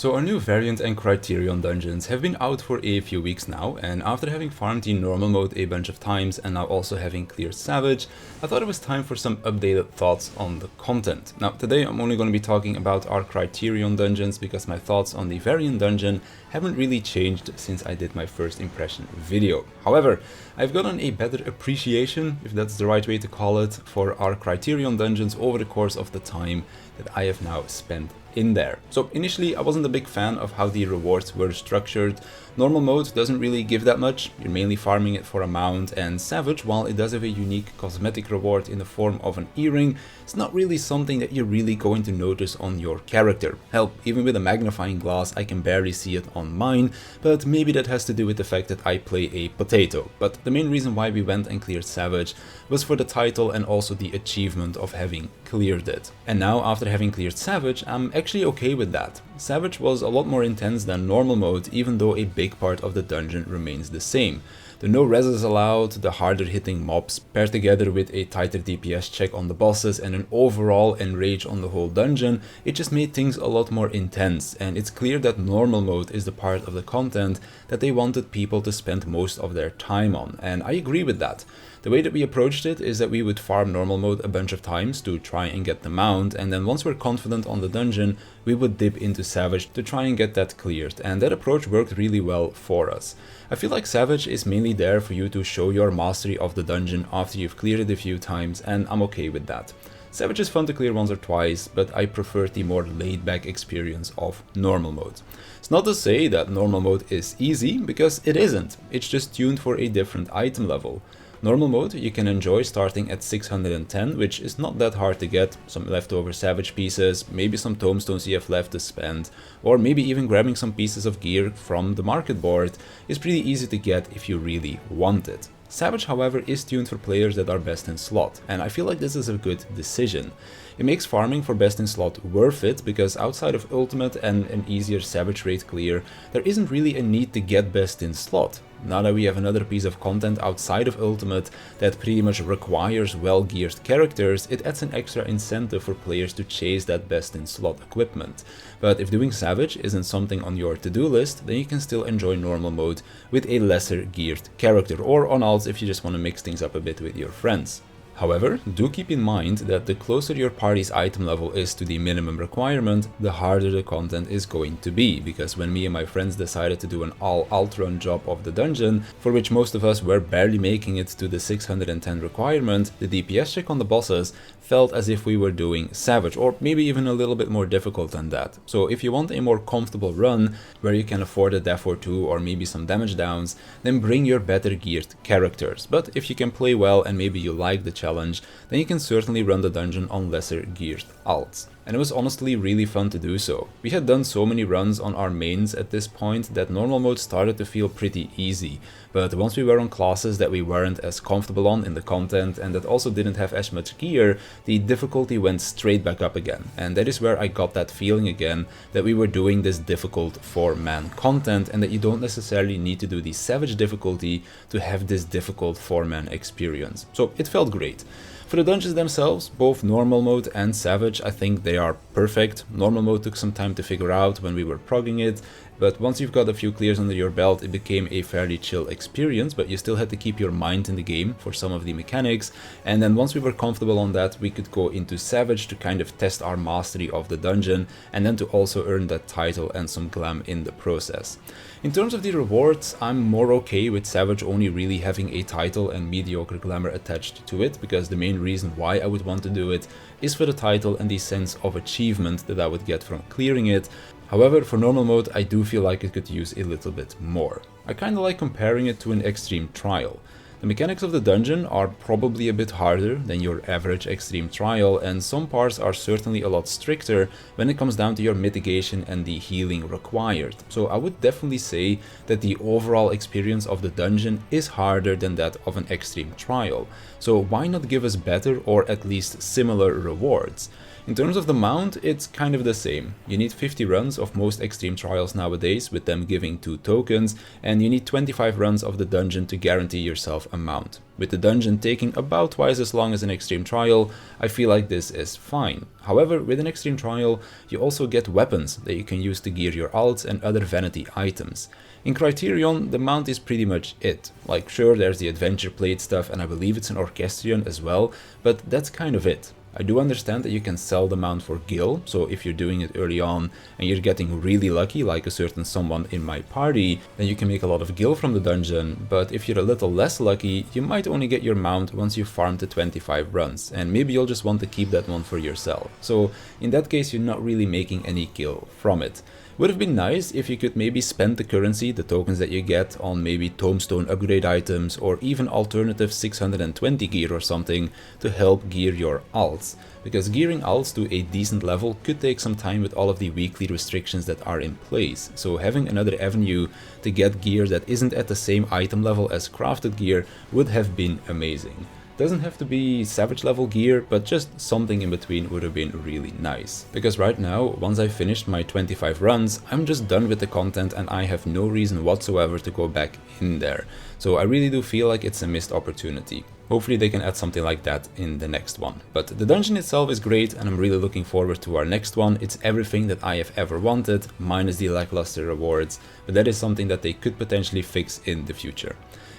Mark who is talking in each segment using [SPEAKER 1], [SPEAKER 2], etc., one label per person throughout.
[SPEAKER 1] So our new variant and Criterion dungeons have been out for a few weeks now, and after having farmed the normal mode a bunch of times and now also having cleared Savage, I thought it was time for some updated thoughts on the content. Now today I'm only going to be talking about our Criterion dungeons because my thoughts on the variant dungeon haven't really changed since I did my first impression video. However, I've gotten a better appreciation, if that's the right way to call it, for our Criterion dungeons over the course of the time that I have now spent in there. So initially I wasn't a big fan of how the rewards were structured. Normal mode doesn't really give that much, you're mainly farming it for a mount, and Savage, while it does have a unique cosmetic reward in the form of an earring, it's not really something that you're really going to notice on your character. Hell, even with a magnifying glass I can barely see it on mine, but maybe that has to do with the fact that I play a potato. But the main reason why we went and cleared Savage was for the title and also the achievement of having cleared it. And now after having cleared Savage, I'm actually okay with that. Savage was a lot more intense than normal mode, even though a big part of the dungeon remains the same. The no reses allowed, the harder hitting mobs paired together with a tighter DPS check on the bosses and an overall enrage on the whole dungeon, it just made things a lot more intense, and it's clear that normal mode is the part of the content that they wanted people to spend most of their time on, and I agree with that. The way that we approached it is that we would farm normal mode a bunch of times to try and get the mount, and then once we're confident on the dungeon, we would dip into Savage to try and get that cleared, and that approach worked really well for us. I feel like Savage is mainly there for you to show your mastery of the dungeon after you've cleared it a few times, and I'm okay with that. Savage is fun to clear once or twice, but I prefer the more laid-back experience of normal mode. It's not to say that normal mode is easy, because it isn't, it's just tuned for a different item level. Normal mode you can enjoy starting at 610, which is not that hard to get, some leftover Savage pieces, maybe some tomestones you have left to spend, or maybe even grabbing some pieces of gear from the market board is pretty easy to get if you really want it. Savage, however, is tuned for players that are best in slot, and I feel like this is a good decision. It makes farming for best in slot worth it, because outside of ultimate and an easier Savage rate clear, there isn't really a need to get best in slot. Now that we have another piece of content outside of ultimate that pretty much requires well-geared characters, it adds an extra incentive for players to chase that best in slot equipment. But if doing Savage isn't something on your to-do list, then you can still enjoy normal mode with a lesser geared character, or on alts if you just want to mix things up a bit with your friends. However, do keep in mind that the closer your party's item level is to the minimum requirement, the harder the content is going to be, because when me and my friends decided to do an all-alt run job of the dungeon, for which most of us were barely making it to the 610 requirement, the DPS check on the bosses felt as if we were doing Savage, or maybe even a little bit more difficult than that. So if you want a more comfortable run, where you can afford a death or two or maybe some damage downs, then bring your better geared characters. But if you can play well and maybe you like the challenge, then you can certainly run the dungeon on lesser geared alts. And it was honestly really fun to do so. We had done so many runs on our mains at this point that normal mode started to feel pretty easy, but once we were on classes that we weren't as comfortable on in the content and that also didn't have as much gear, the difficulty went straight back up again, and that is where I got that feeling again that we were doing this difficult 4-man content and that you don't necessarily need to do the Savage difficulty to have this difficult 4-man experience. So it felt great. For the dungeons themselves, both normal mode and Savage, I think they are perfect. Normal mode took some time to figure out when we were progging it, but once you've got a few clears under your belt, it became a fairly chill experience, but you still had to keep your mind in the game for some of the mechanics, and then once we were comfortable on that, we could go into Savage to kind of test our mastery of the dungeon, and then to also earn that title and some glam in the process. In terms of the rewards, I'm more okay with Savage only really having a title and mediocre glamour attached to it, because the main reason why I would want to do it is for the title and the sense of achievement that I would get from clearing it. However, for normal mode, I do feel like it could use a little bit more. I kinda like comparing it to an extreme trial. The mechanics of the dungeon are probably a bit harder than your average extreme trial, and some parts are certainly a lot stricter when it comes down to your mitigation and the healing required. So I would definitely say that the overall experience of the dungeon is harder than that of an extreme trial. So why not give us better or at least similar rewards? In terms of the mount, it's kind of the same. You need 50 runs of most extreme trials nowadays, with them giving 2 tokens, and you need 25 runs of the dungeon to guarantee yourself a mount. With the dungeon taking about twice as long as an extreme trial, I feel like this is fine. However, with an extreme trial, you also get weapons that you can use to gear your alts and other vanity items. In Criterion, the mount is pretty much it. Like, sure, there's the adventure plate stuff, and I believe it's an Orchestrion as well, but that's kind of it. I do understand that you can sell the mount for gil, so if you're doing it early on and you're getting really lucky, like a certain someone in my party, then you can make a lot of gil from the dungeon, but if you're a little less lucky, you might only get your mount once you've farmed the 25 runs, and maybe you'll just want to keep that one for yourself. So in that case, you're not really making any gil from it. Would have been nice if you could maybe spend the currency, the tokens that you get, on maybe tombstone upgrade items or even alternative 620 gear or something to help gear your alts. Because gearing alts to a decent level could take some time with all of the weekly restrictions that are in place. So having another avenue to get gear that isn't at the same item level as crafted gear would have been amazing. Doesn't have to be savage level gear, but just something in between would have been really nice. Because right now, once I've finished my 25 runs, I'm just done with the content and I have no reason whatsoever to go back in there. So I really do feel like it's a missed opportunity. Hopefully they can add something like that in the next one. But the dungeon itself is great and I'm really looking forward to our next one. It's everything that I have ever wanted, minus the lackluster rewards, but that is something that they could potentially fix in the future.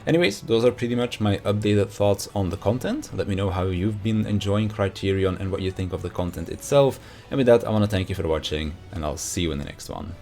[SPEAKER 1] Anyways, those are pretty much my updated thoughts on the content. Let me know how you've been enjoying Criterion and what you think of the content itself. And with that, I want to thank you for watching, and I'll see you in the next one.